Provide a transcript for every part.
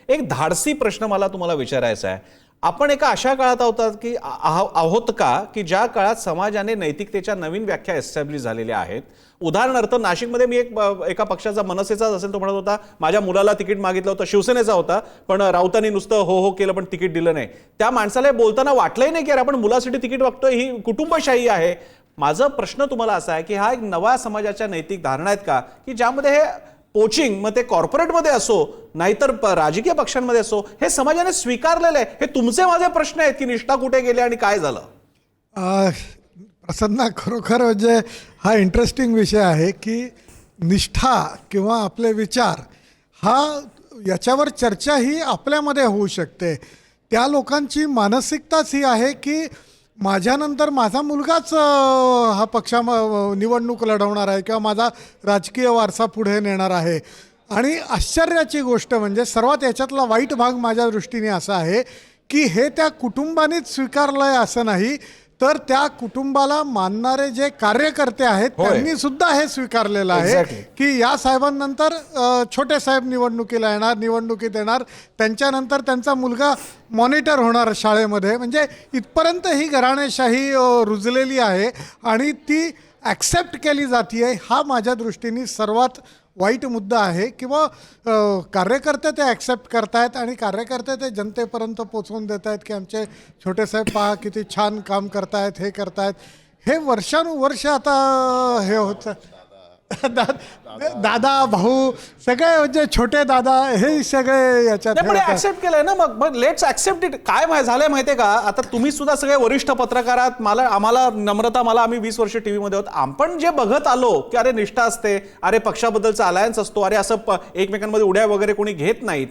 एक धाडसी प्रश्न मला तुम्हाला विचारायचा आहे, आपण एका अशा काळात आहोत का की ज्या काळात समाजाने नैतिकतेच्या नवीन व्याख्या एस्टॅब्लिश झालेल्या आहेत? उदाहरणार्थ नाशिकमध्ये मी एका पक्षाचा मनसेचाच असेल तो म्हणत होता माझ्या मुलाला तिकीट मागितलं होतं, शिवसेनेचा होता, पण राऊतांनी नुसतं हो हो केलं पण तिकीट दिलं नाही. त्या माणसाला बोलताना वाटलंही नाही की अरे आपण मुलासाठी तिकीट मागतोय, ही कुटुंबशाही आहे. माझा प्रश्न तुम्हाला असा आहे की हा एक नवा समाजाच्या नैतिक धारणा आहेत का की ज्यामध्ये हे पोचिंग, मग ते कॉर्पोरेटमध्ये असो नाहीतर राजकीय पक्षांमध्ये असो, हे समाजाने स्वीकारलेलं आहे? हे तुमचे माझे प्रश्न आहेत की निष्ठा कुठे गेली आणि काय झालं? प्रसन्ना, खरोखर म्हणजे हा इंटरेस्टिंग विषय आहे की निष्ठा किंवा आपले विचार याच्यावर चर्चा ही आपल्यामध्ये होऊ शकते. त्या लोकांची मानसिकताच ही आहे की माझ्यानंतर माझा मुलगाच हा निवडणूक लढवणार आहे किंवा माझा राजकीय वारसा पुढे नेणार आहे. आणि आश्चर्याची गोष्ट म्हणजे सर्वात याच्यातला वाईट भाग माझ्या दृष्टीने असा आहे की हे त्या कुटुंबानेच स्वीकारलं आहे असं नाही, तर त्या कुटुंबाला मानणारे जे कार्यकर्ते आहेत त्यांनी सुद्धा हे स्वीकारलेलं आहे की या साहेबांनंतर छोटे साहेब निवडणुकीत येणार, त्यांच्यानंतर त्यांचा मुलगा मॉनिटर होणार शाळेमध्ये. म्हणजे इथपर्यंत ही घराणेशाही रुजलेली आहे आणि ती ॲक्सेप्ट केली जाते आहे. हा माझ्या दृष्टीने सर्वात वाईट मुद्दा आहे. किंवा कार्यकर्ते ते ॲक्सेप्ट करतायत आणि कार्यकर्ते ते जनतेपर्यंत पोचवून देत आहेत की आमचे छोटेसाहेब पहा किती छान काम करतायत, हे करतायत. हे वर्षानुवर्ष आता हे होतं. दादा भाऊ सगळे म्हणजे छोटे दादा हे सगळे याच्यात ऍक्सेप्ट केलंय ना. मग लेट्स ऍक्सेप्ट इट. काय झालंय माहितीये का, आता तुम्ही सुद्धा सगळे वरिष्ठ पत्रकार आहात, आम्हाला नम्रता, आम्ही 20 वर्ष टीव्ही मध्ये होत, आपण जे बघत आलो की अरे निष्ठा असते, अरे पक्षाबद्दलचा अलायन्स असतो, अरे असं एकमेकांमध्ये उड्या वगैरे कोणी घेत नाहीत.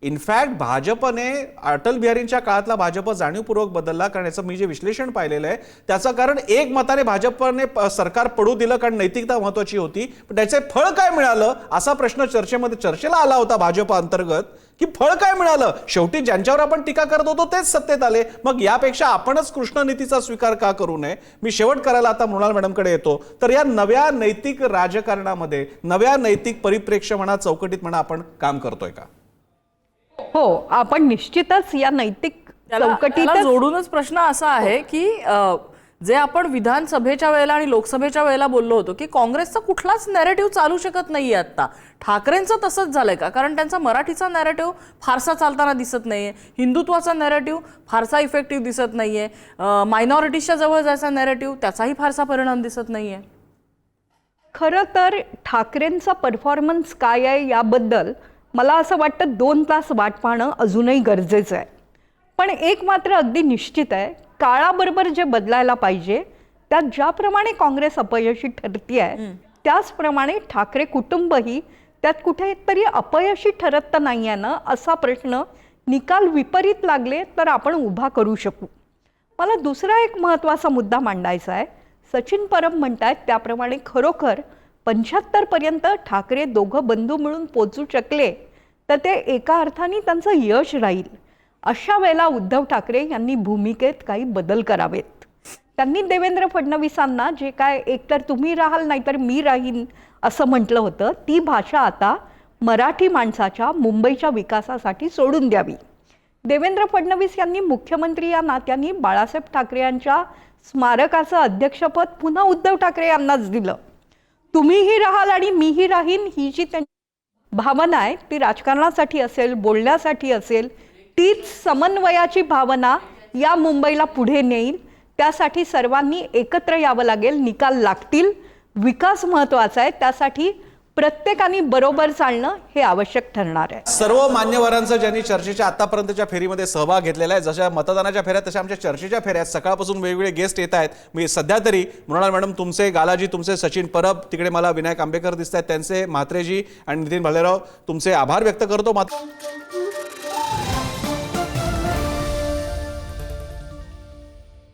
इनफॅक्ट भाजपने अटल बिहारींच्या काळातला भाजप जाणीवपूर्वक बदलला, कारण याचं मी जे विश्लेषण पाहिलेलं आहे त्याचं कारण एक मताने भाजपने सरकार पडू दिलं कारण नैतिकता महत्वाची होती. पण त्याचे फळ काय मिळालं असा प्रश्न चर्चेला आला होता भाजप अंतर्गत की फळ काय मिळालं? शेवटी ज्यांच्यावर आपण टीका करत होतो तेच सत्तेत आले. मग यापेक्षा आपणच कृष्णनीतीचा स्वीकार का करू नये? मी शेवट करायला आता मृणाल मॅडमकडे येतो. तर या नव्या नैतिक राजकारणामध्ये, नव्या नैतिक परिप्रेक्ष्य म्हणा, चौकटीत म्हणा, आपण काम करतोय का? हो, आपण निश्चितच या नैतिक चौकटीला जोडूनच प्रश्न असा आहे की जे आपण विधानसभेच्या वेळेला आणि लोकसभेच्या वेळेला बोललो होतो की काँग्रेसचा कुठलाच नॅरेटिव्ह चालू शकत नाहीये आता. ठाकरेंचं तसंच झालंय का? कारण त्यांचा मराठीचा नॅरेटिव्ह फारसा चालताना दिसत नाहीये, हिंदुत्वाचा नॅरेटिव्ह फारसा इफेक्टिव्ह दिसत नाहीये, मायनॉरिटीजच्या जवळ जायचा नॅरेटिव्ह त्याचाही फारसा परिणाम दिसत नाहीये. खरं तर ठाकरेंचा परफॉर्मन्स काय आहे याबद्दल मला असं वाटतं 2 तास वाट पाहणं अजूनही गरजेचं आहे. पण एक मात्र अगदी निश्चित आहे, काळाबरोबर जे बदलायला पाहिजे त्यात ज्याप्रमाणे काँग्रेस अपयशी ठरती आहे त्याचप्रमाणे ठाकरे कुटुंबही त्यात कुठेतरी अपयशी ठरत तर नाही आहे ना, असा प्रश्न निकाल विपरीत लागले तर आपण उभा करू शकू. मला दुसरा एक महत्त्वाचा मुद्दा मांडायचा आहे. सचिन परब म्हणतायत त्याप्रमाणे खरोखर 75 पर्यंत ठाकरे दोघं बंधू मिळून पोचू शकले तर ते एका अर्थाने त्यांचं यश राहील. अशा वेळेला उद्धव ठाकरे यांनी भूमिकेत काही बदल करावेत. त्यांनी देवेंद्र फडणवीसांना जे काय एकतर तुम्ही राहाल नाहीतर मी राहीन असं म्हटलं होतं, ती भाषा आता मराठी माणसाच्या मुंबईच्या विकासासाठी सोडून द्यावी. देवेंद्र फडणवीस यांनी मुख्यमंत्री या नात्याने बाळासाहेब ठाकरे यांच्या स्मारकाचं अध्यक्षपद पुन्हा उद्धव ठाकरे यांनाच दिलं. तुम्हीही राहाल आणि मीही राहीन ही जी त्यांची भावना आहे ती राजकारणासाठी असेल, बोलण्यासाठी असेल, तीच समन्वयाची भावना या मुंबईला पुढे नेईल. त्यासाठी सर्वांनी एकत्र यावं लागेल, निकाल लागतील. विकास महत्त्वाचा आहे, त्यासाठी प्रत्येकाने बरोबर चालणं हे आवश्यक ठरणार आहे. सर्व मान्यवरांचं ज्यांनी चर्चेच्या आतापर्यंतच्या फेरीमध्ये सहभाग घेतलेला आहे, जशा मतदानाच्या फेऱ्यात तशा आमच्या चर्चेच्या फेऱ्यात सकाळपासून वेगवेगळे गेस्ट येत आहेत. मी सध्या तरी मृणाल मॅडम तुमचे, गालाजी तुमचे, सचिन परब, तिकडे मला विनायक आंबेकर दिसत आहेत त्यांचे, म्हात्रेजी आणि नितीन भालेराव तुमचे आभार व्यक्त करतो.